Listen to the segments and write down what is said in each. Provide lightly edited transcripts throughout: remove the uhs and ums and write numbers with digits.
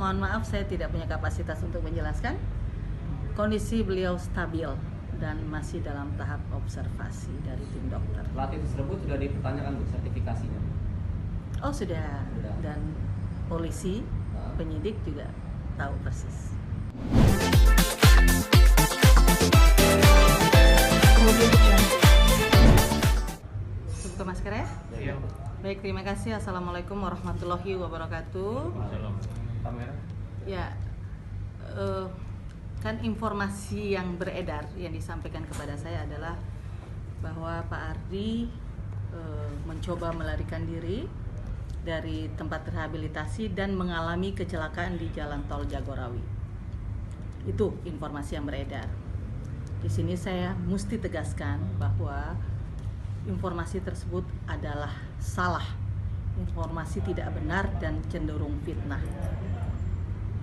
mohon maaf saya tidak punya kapasitas untuk menjelaskan. Kondisi beliau stabil dan masih dalam tahap observasi dari tim dokter. Pelatih tersebut sudah dipertanyakan Bu sertifikasinya? Oh sudah. Dan polisi, penyidik juga tahu persis. Buka masker ya? Iya. Baik, terima kasih. Assalamualaikum warahmatullahi wabarakatuh. Ya, kan informasi yang beredar yang disampaikan kepada saya adalah bahwa Pak Ardi mencoba melarikan diri dari tempat rehabilitasi dan mengalami kecelakaan di Jalan Tol Jagorawi. Itu informasi yang beredar. Di sini saya mesti tegaskan bahwa informasi tersebut adalah salah. Informasi tidak benar dan cenderung fitnah.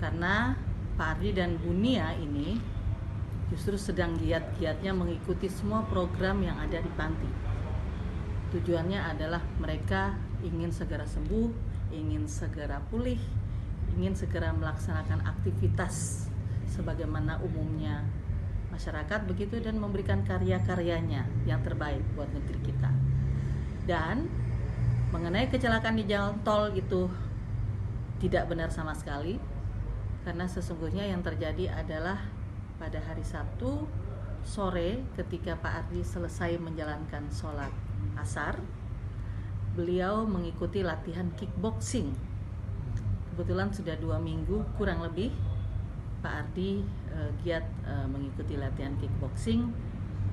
Karena Pak Ardi dan Bu Nia ini justru sedang giat-giatnya mengikuti semua program yang ada di panti. Tujuannya adalah mereka ingin segera sembuh, ingin segera pulih, ingin segera melaksanakan aktivitas sebagaimana umumnya masyarakat begitu, dan memberikan karya-karyanya yang terbaik buat negeri kita. Dan mengenai kecelakaan di jalan tol itu tidak benar sama sekali, karena sesungguhnya yang terjadi adalah pada hari Sabtu sore ketika Pak Ardi selesai menjalankan sholat asar, beliau mengikuti latihan kickboxing. Kebetulan sudah 2 minggu kurang lebih Pak Ardi giat mengikuti latihan kickboxing,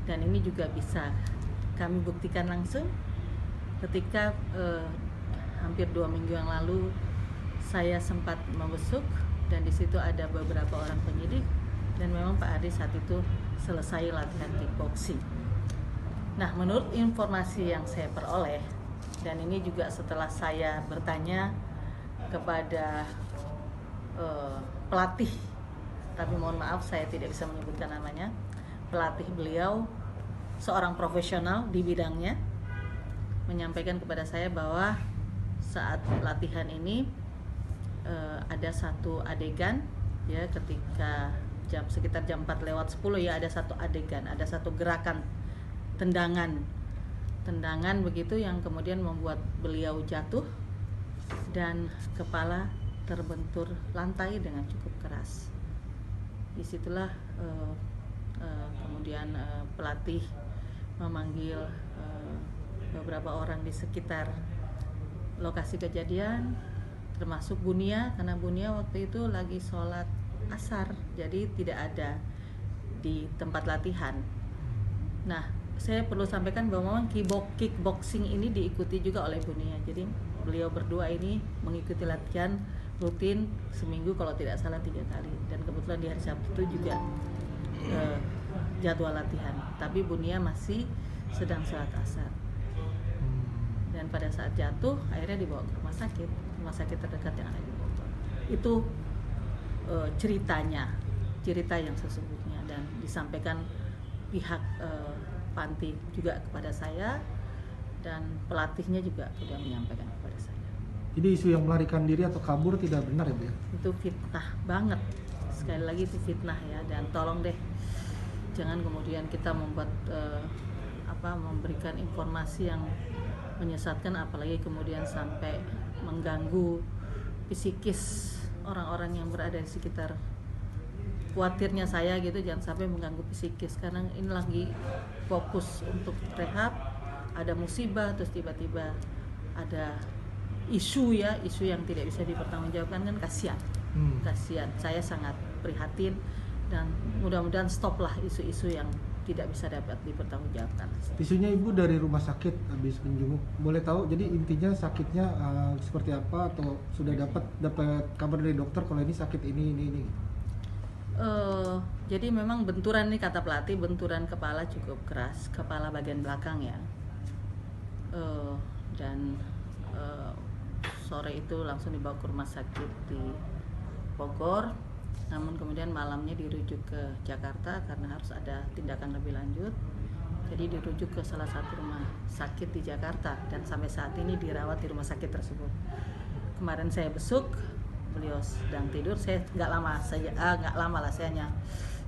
dan ini juga bisa kami buktikan langsung ketika hampir 2 minggu yang lalu saya sempat membesuk, dan di situ ada beberapa orang penyidik, dan memang Pak Ardi saat itu selesai latihan kickboxing. Nah, menurut informasi yang saya peroleh, dan ini juga setelah saya bertanya kepada pelatih, tapi mohon maaf saya tidak bisa menyebutkan namanya, pelatih beliau seorang profesional di bidangnya, menyampaikan kepada saya bahwa saat latihan ini ada satu adegan ya, ketika sekitar jam 4:10 ya, ada satu adegan, ada satu gerakan tendangan begitu yang kemudian membuat beliau jatuh dan kepala terbentur lantai dengan cukup keras. Disitulah kemudian pelatih memanggil beberapa orang di sekitar lokasi kejadian, termasuk Bu Nia, karena Bu Nia waktu itu lagi sholat asar, jadi tidak ada di tempat latihan. Nah, saya perlu sampaikan bahwa memang kickboxing ini diikuti juga oleh Bu Nia. Jadi beliau berdua ini mengikuti latihan rutin seminggu kalau tidak salah 3 kali, dan kebetulan di hari Sabtu juga jadwal latihan. Tapi Bu Nia masih sedang sholat asar, dan pada saat jatuh akhirnya dibawa ke rumah sakit terdekat yang ada di Bogor. Itu cerita yang sesungguhnya, dan disampaikan pihak panti juga kepada saya, dan pelatihnya juga sudah menyampaikan kepada saya. Jadi isu yang melarikan diri atau kabur tidak benar ya Bu ya? Itu fitnah banget, sekali lagi itu fitnah ya, dan tolong deh jangan kemudian kita membuat memberikan informasi yang menyesatkan, apalagi kemudian sampai mengganggu psikis orang-orang yang berada di sekitar. Khawatirnya saya gitu, jangan sampai mengganggu psikis, karena ini lagi fokus untuk rehab, ada musibah terus tiba-tiba ada isu yang tidak bisa dipertanggungjawabkan, kan kasihan. Saya sangat prihatin, dan mudah-mudahan stop lah isu-isu yang tidak bisa dapat dipertanggungjawabkan. Isunya Ibu dari rumah sakit habis menjenguk, boleh tahu jadi intinya sakitnya seperti apa, atau sudah dapat kabar dari dokter kalau ini sakit ini? Jadi memang benturan nih, kata pelatih, benturan kepala cukup keras, kepala bagian belakang ya, dan sore itu langsung dibawa ke rumah sakit di Bogor. Namun kemudian malamnya dirujuk ke Jakarta karena harus ada tindakan lebih lanjut. Jadi dirujuk ke salah satu rumah sakit di Jakarta, dan sampai saat ini dirawat di rumah sakit tersebut. Kemarin saya besuk, beliau sedang tidur, saya nggak lama saja, nggak lama lah, saya hanya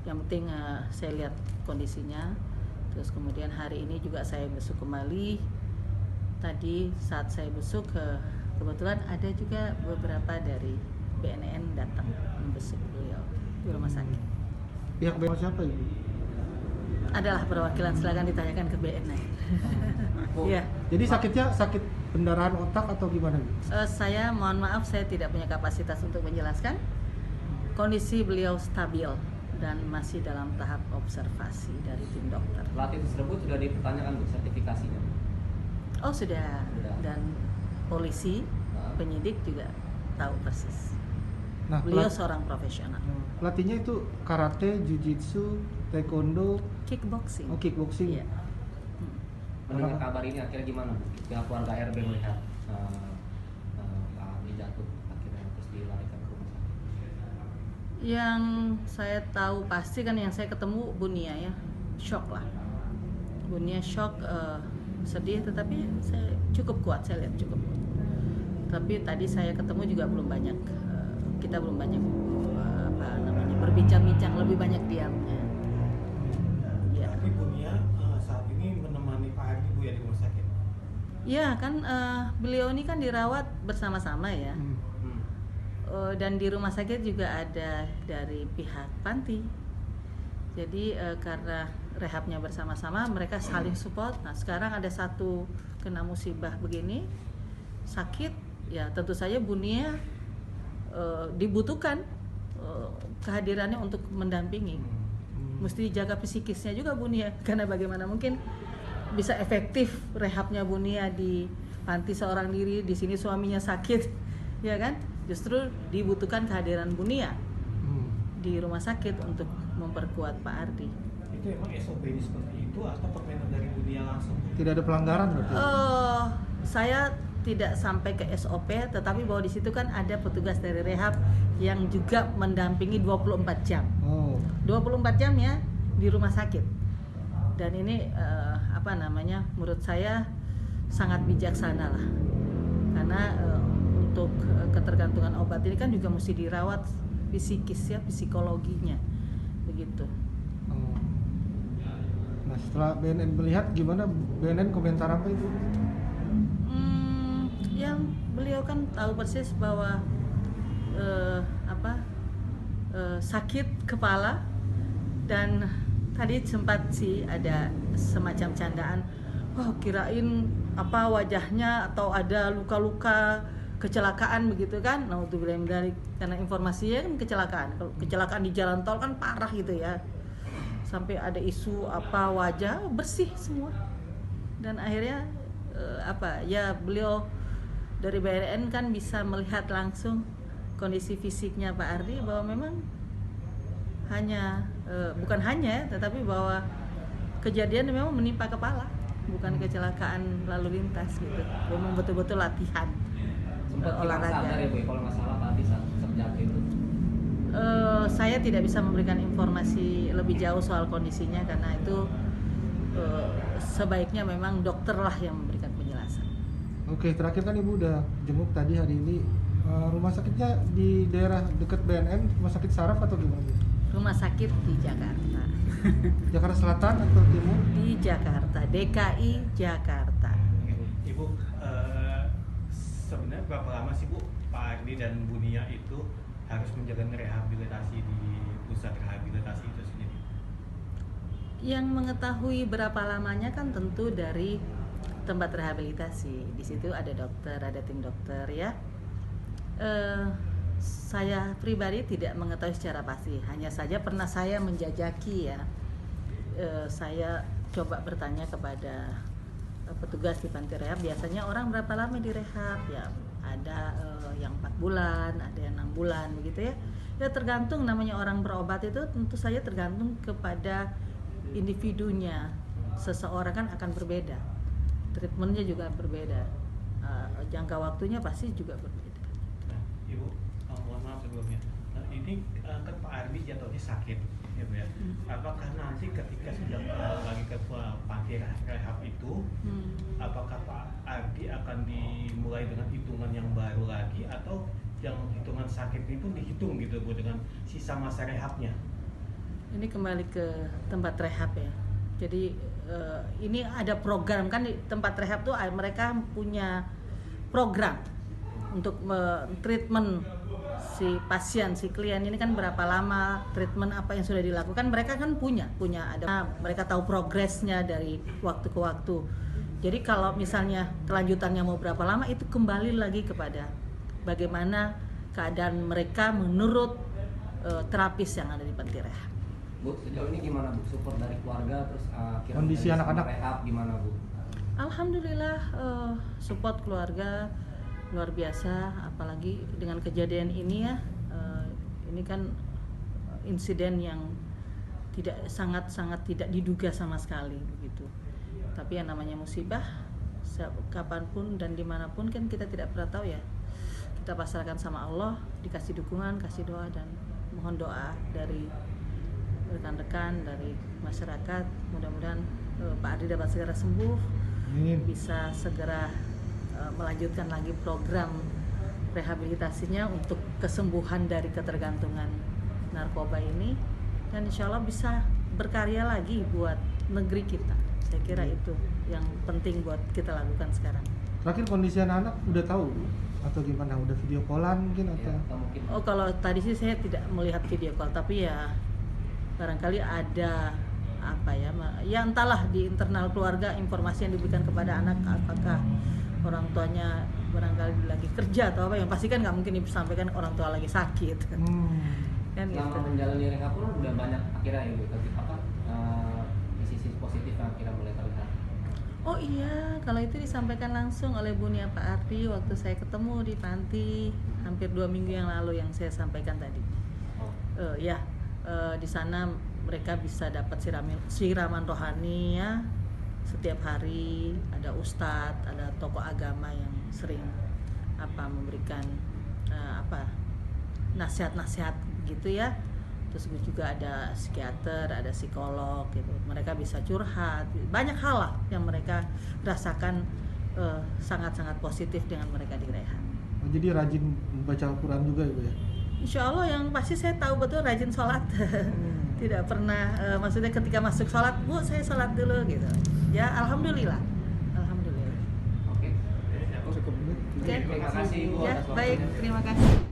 yang penting saya lihat kondisinya. Terus kemudian hari ini juga saya besuk kembali. Tadi saat saya besuk, kebetulan ada juga beberapa dari BNN datang membesuk beliau di rumah sakit. Pihak BNN siapa Ibu? Adalah perwakilan, silakan ditanyakan ke BNN. Bu, Iya. Jadi sakitnya sakit pendarahan otak atau gimana Bu? Saya mohon maaf, saya tidak punya kapasitas untuk menjelaskan. Kondisi beliau stabil dan masih dalam tahap observasi dari tim dokter. pelatih tersebut sudah dipertanyakan Bu sertifikasinya. Oh sudah, Sudah. dan polisi, Nah. penyidik juga tahu persis. Nah, Beliau seorang profesional. pelatihnya itu karate, jujitsu, taekwondo, Kickboxing. kickboxing. Iya. Mendengar kabar ini akhirnya gimana Bu? Pihak keluarga RB melihat Pak Andi jatuh akhirnya terus dilarikan ke rumah sakit. Yang saya tahu pasti kan, yang saya ketemu Bunia ya, shock lah. Bunia shock, sedih, tetapi saya cukup kuat, saya lihat cukup kuat. Tapi tadi saya ketemu juga belum banyak, kita belum banyak berbincang-bincang, lebih banyak diamnya. Ya. Tapi Bunia saat ini menemani Pak Ardi Bu ya di rumah sakit. Ya kan, beliau ini kan dirawat bersama-sama ya. Dan di rumah sakit juga ada dari pihak panti. Jadi karena rehabnya bersama-sama, mereka saling support. Nah sekarang ada satu kena musibah begini, sakit, ya tentu saja Bunia dibutuhkan kehadirannya untuk mendampingi. Mesti dijaga psikisnya juga Bunia, karena bagaimana mungkin bisa efektif rehabnya Bunia di panti seorang diri, di sini suaminya sakit, ya kan? Justru dibutuhkan kehadiran Bunia di rumah sakit untuk memperkuat Pak Ardi. Itu emang SOP-nya seperti itu atau permainan dari Bunia langsung? Tidak ada pelanggaran berarti? Saya tidak sampai ke SOP, tetapi bahwa di situ kan ada petugas dari rehab yang juga mendampingi 24 jam. Oh. 24 jam ya di rumah sakit. Dan ini menurut saya sangat bijaksana lah. Karena untuk ketergantungan obat ini kan juga mesti dirawat psikis ya, psikologinya. Begitu. Oh. Nah setelah BNN melihat, gimana BNN komentar apa itu? Yang beliau kan tahu persis bahwa sakit kepala, dan tadi sempat sih ada semacam candaan, kirain wajahnya atau ada luka-luka kecelakaan begitu kan. Nah untuk bilang dari, karena informasinya kan kecelakaan, kalau kecelakaan di jalan tol kan parah gitu ya, sampai ada isu wajah bersih semua. Dan akhirnya beliau dari BNN kan bisa melihat langsung kondisi fisiknya Pak Ardi, bahwa memang bukan hanya, tetapi bahwa kejadian memang menimpa kepala, bukan kecelakaan lalu lintas gitu. Memang betul-betul latihan Sempat hilang olahraga. sadar ya Bu, kalau nggak salah tadi saat terjatuh itu. Saya tidak bisa memberikan informasi lebih jauh soal kondisinya, karena itu sebaiknya memang dokter lah yang memberikan penjelasan. Oke, terakhir kan Ibu udah jenguk tadi hari ini. Rumah sakitnya di daerah dekat BNN, rumah sakit saraf atau gimana Bu? Rumah sakit di Jakarta. Jakarta Selatan atau Timur? Di Jakarta, DKI Jakarta. Ibu, sebenarnya berapa lama sih Bu Pak Ardi dan Bunia itu harus menjalani rehabilitasi di pusat rehabilitasi itu sendiri? Yang mengetahui berapa lamanya kan tentu dari tempat rehabilitasi. Di situ ada dokter, ada tim dokter ya. Saya pribadi tidak mengetahui secara pasti. Hanya saja pernah saya menjajaki ya. Saya coba bertanya kepada petugas di panti rehab, biasanya orang berapa lama di rehab ya. Ada yang 4 bulan, ada yang 6 bulan begitu ya. Ya tergantung, namanya orang berobat itu tentu saja tergantung kepada individunya. Seseorang kan akan berbeda, treatmentnya juga berbeda, jangka waktunya pasti juga berbeda. Nah, Ibu, mohon maaf sebelumnya. Nah, ini kan Pak Ardi jatuhnya sakit, ya Bu ya. Apakah nanti ketika sudah lagi ke panti rehab itu, apakah Pak Ardi akan dimulai dengan hitungan yang baru lagi, atau yang hitungan sakit ini pun dihitung gitu Bu dengan sisa masa rehabnya. Ini kembali ke tempat rehab ya. Jadi ini ada program kan di tempat rehab tuh mereka punya program untuk treatment si pasien, si klien ini kan berapa lama treatment, apa yang sudah dilakukan, mereka kan punya ada, mereka tahu progresnya dari waktu ke waktu. Jadi kalau misalnya kelanjutannya mau berapa lama itu kembali lagi kepada bagaimana keadaan mereka menurut terapis yang ada di panti rehab. Bu, sejauh ini gimana Bu? Support dari keluarga, terus Kondisi dari anak-anak? rehab gimana Bu? Alhamdulillah support keluarga luar biasa, apalagi dengan kejadian ini ya. Ini kan insiden yang sangat tidak diduga sama sekali begitu. Tapi yang namanya musibah, kapanpun dan dimanapun kan kita tidak pernah tahu ya. Kita pasrahkan sama Allah, dikasih dukungan, kasih doa, dan mohon doa dari rekan-rekan, dari masyarakat. Mudah-mudahan Pak Ardi dapat segera sembuh, bisa segera melanjutkan lagi program rehabilitasinya untuk kesembuhan dari ketergantungan narkoba ini, dan insya Allah bisa berkarya lagi buat negeri kita. Saya kira itu yang penting buat kita lakukan sekarang. Terakhir kondisi anak-anak udah tahu atau gimana? Udah video callan mungkin atau? Ya, atau mungkin Oh, kalau tadi sih saya tidak melihat video call, tapi ya barangkali ada apa ya entahlah di internal keluarga informasi yang diberikan kepada anak, apakah orang tuanya barangkali lagi kerja atau apa, yang pasti kan nggak mungkin disampaikan orang tua lagi sakit kan selama gitu. menjalani rehab pun udah banyak akhirnya ya Bu, tapi sisi positif yang akhirnya mulai terlihat. Oh iya, kalau itu disampaikan langsung oleh Bunia Pak Ardi waktu saya ketemu di panti hampir 2 minggu yang lalu, yang saya sampaikan tadi. Di sana mereka bisa dapat siraman rohani ya. Setiap hari ada ustadz, ada tokoh agama yang sering memberikan nasihat-nasihat gitu ya. Terus juga ada psikiater, ada psikolog gitu. Mereka bisa curhat, banyak hal lah yang mereka rasakan sangat-sangat positif dengan mereka di rehab. Oh, jadi rajin baca Al-Quran juga ya Bu ya? Insya Allah yang pasti saya tahu betul rajin sholat. Tidak pernah maksudnya ketika masuk sholat, Bu saya sholat dulu gitu. Ya alhamdulillah. Oke. Cukup. Oke. Terima kasih Bu Ya atas waktunya. baik, terima kasih.